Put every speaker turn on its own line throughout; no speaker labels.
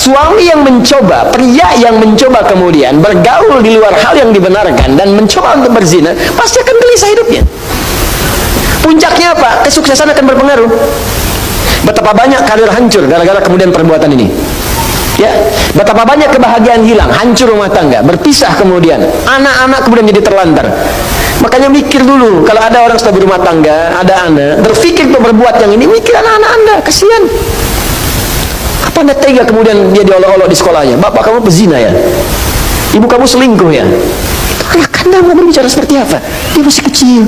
suami yang mencoba, pria yang mencoba kemudian bergaul di luar hal yang dibenarkan dan mencoba untuk berzina, pasti akan gelisah hidupnya. Puncaknya apa? Kesuksesan akan berpengaruh. Betapa banyak karir hancur gara-gara kemudian perbuatan ini. Ya, betapa banyak kebahagiaan hilang, hancur rumah tangga, berpisah kemudian, anak-anak kemudian jadi terlantar. Makanya mikir dulu, kalau ada orang sudah berumah tangga, ada anak, berpikir untuk berbuat yang ini, mikir anak-anak Anda, kasihan. Apa Anda tega kemudian dia diolok-olok di sekolahnya? Bapak kamu pezina ya? Ibu kamu selingkuh ya? Anak Anda mau berbicara seperti apa? Dia masih kecil,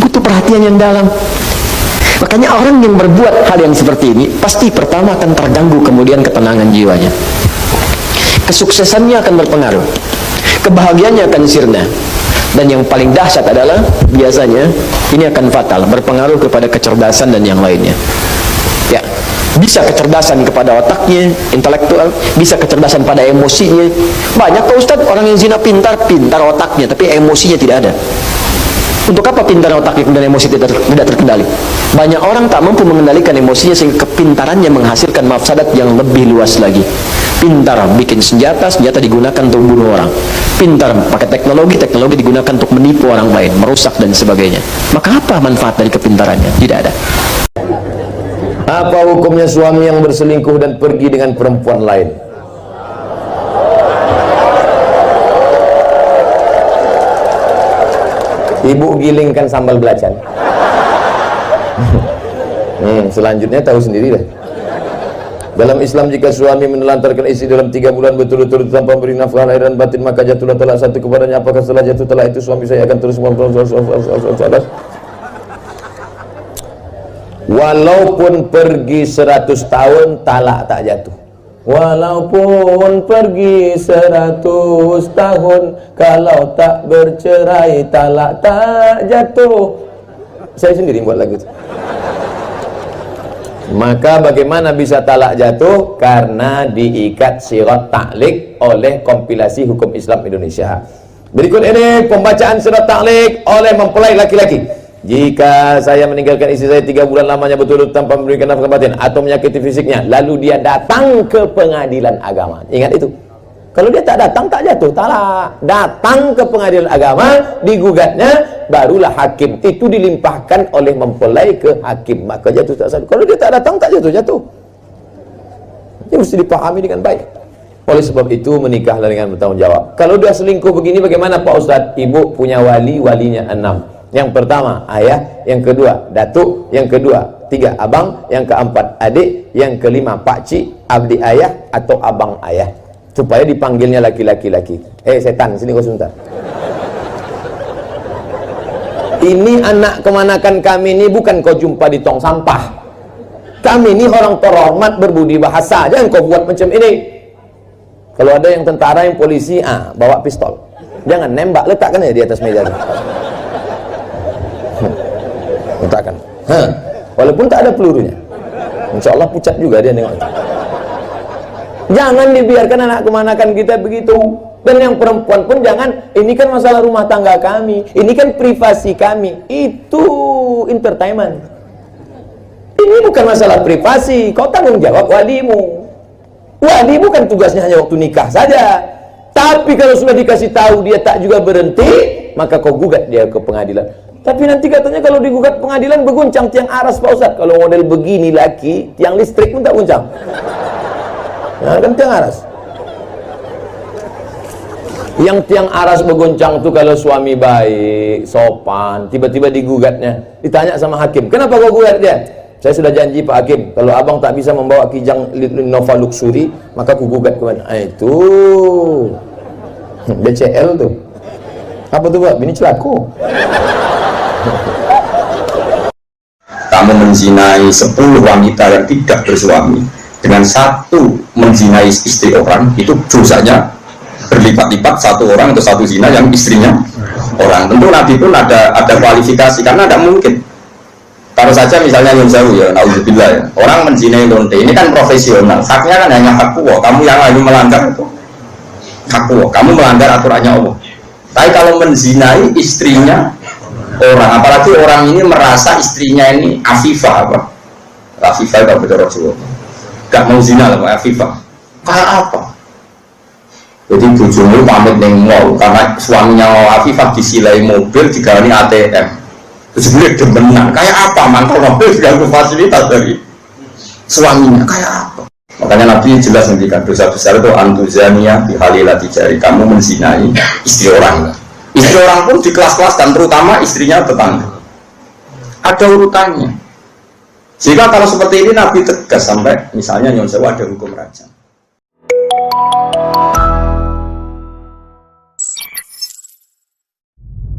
butuh perhatian yang dalam. Makanya orang yang berbuat hal yang seperti ini pasti pertama akan terganggu kemudian ketenangan jiwanya. Kesuksesannya akan berpengaruh, kebahagiaannya akan sirna, dan yang paling dahsyat adalah biasanya ini akan fatal, berpengaruh kepada kecerdasan dan yang lainnya. Ya, bisa kecerdasan kepada otaknya, intelektual, bisa kecerdasan pada emosinya. Banyak Pak Ustadz orang yang zina pintar otaknya, tapi emosinya tidak ada. Untuk apa pintar otaknya dan emosi tidak terkendali? Banyak orang tak mampu mengendalikan emosinya sehingga kepintarannya menghasilkan mafsadat yang lebih luas lagi. Pintar bikin senjata digunakan untuk bunuh orang. Pintar pakai teknologi digunakan untuk menipu orang lain, merusak dan sebagainya. Maka apa manfaat dari kepintarannya? Tidak ada.
Apa hukumnya suami yang berselingkuh dan pergi dengan perempuan lain? Ibu gilingkan sambal belacan. Selanjutnya tahu sendiri dah. Dalam Islam, jika suami menelantarkan istri dalam 3 bulan berturut-turut tanpa memberi nafkah lahir dan batin, maka jatuhlah talak satu kepadanya. Apakah setelah jatuh talak itu suami saya akan terus walaupun pergi 100 tahun talak tak jatuh? Walaupun pergi 100 tahun, kalau tak bercerai talak tak jatuh. Saya sendiri buat lagu itu. Maka bagaimana bisa talak jatuh? Karena diikat sirat ta'liq oleh kompilasi hukum Islam Indonesia. Berikut ini pembacaan sirat ta'liq oleh mempelai laki-laki. Jika saya meninggalkan istri saya 3 bulan lamanya berturut tanpa memberikan nafkah batin atau menyakiti fisiknya, lalu dia datang ke pengadilan agama. Ingat itu. Kalau dia tak datang, tak jatuh talak. Datang ke pengadilan agama, digugatnya, barulah hakim itu dilimpahkan oleh mempelai ke hakim, maka jatuh tak sah. Kalau dia tak datang, tak jatuh. Ini mesti dipahami dengan baik. Oleh sebab itu menikahlah dengan bertanggung jawab. Kalau dia selingkuh begini bagaimana Pak Ustadz? Ibu punya walinya 6. Yang pertama ayah, yang kedua datuk, yang kedua 3 abang, yang keempat adik, yang kelima pakcik, abdi ayah atau abang ayah, supaya dipanggilnya laki-laki. Setan, sini kau sebentar. Ini anak kemanakan kami ini bukan kau jumpa di tong sampah. Kami ini orang terhormat berbudi bahasa. Jangan kau buat macam ini. Kalau ada yang tentara, yang polisi, bawa pistol, jangan nembak, letakkan aja di atas meja. Letakkan. Walaupun tak ada pelurunya, insya Allah pucat juga dia nengok. Jangan dibiarkan anak kemanakan kita begitu. Dan yang perempuan pun jangan, ini kan masalah rumah tangga kami, ini kan privasi kami. Itu entertainment. Ini bukan masalah privasi. Kau tanggung jawab walimu. Wali bukan tugasnya hanya waktu nikah saja. Tapi kalau sudah dikasih tahu dia tak juga berhenti, maka kau gugat dia ke pengadilan. Tapi nanti katanya kalau digugat pengadilan berguncang tiang aras Pak Ustadz. Kalau model begini laki, tiang listrik pun tak guncang. Nah, kan tiang aras. Yang tiang aras berguncang itu kalau suami baik, sopan, tiba-tiba digugatnya. Ditanya sama hakim, kenapa kau gugat dia? Saya sudah janji Pak Hakim, kalau abang tak bisa membawa kijang Nova Luxury, maka aku gugat ke mana? Itu BCL tuh. Apa tuh Pak? Bini celaku.
Kamu menzinai 10 wanita yang tidak bersuami dengan 1 menzinai istri orang, itu dosanya berlipat-lipat 1 orang atau 1 zina yang istrinya orang. Tentu Nabi pun ada kualifikasi, karena tidak mungkin. Taruh saja misalnya yang jauh ya, nauzubillah ya, orang menzinai lonte, ini kan profesional, haknya kan hanya hak Allah. Kamu yang lalu melanggar itu hak Allah, kamu melanggar aturannya Allah. Tapi kalau menzinai istrinya orang, apalagi orang ini merasa istrinya ini afifah, apa? Afifah kalau betul Rasulullah. gak mau zina lah, Afifah. Kayak apa? Jadi bojomu pamit neng mall karena suaminya Afifah disilai mobil digarani ATM. Terus beliau demenan. Kayak apa? Mantap mobil diganggu fasilitas dari suaminya. Kayak apa? Makanya Nabi jelas menghentikan dosa besar itu antuzania bihalilati jari, kamu menzinai istri orang. Istri orang pun di kelas-kelas dan terutama istrinya tetangga. Ada urutannya. Sehingga kalau seperti ini Nabi tegas sampai misalnya Nyon Sewu ada hukum rajam.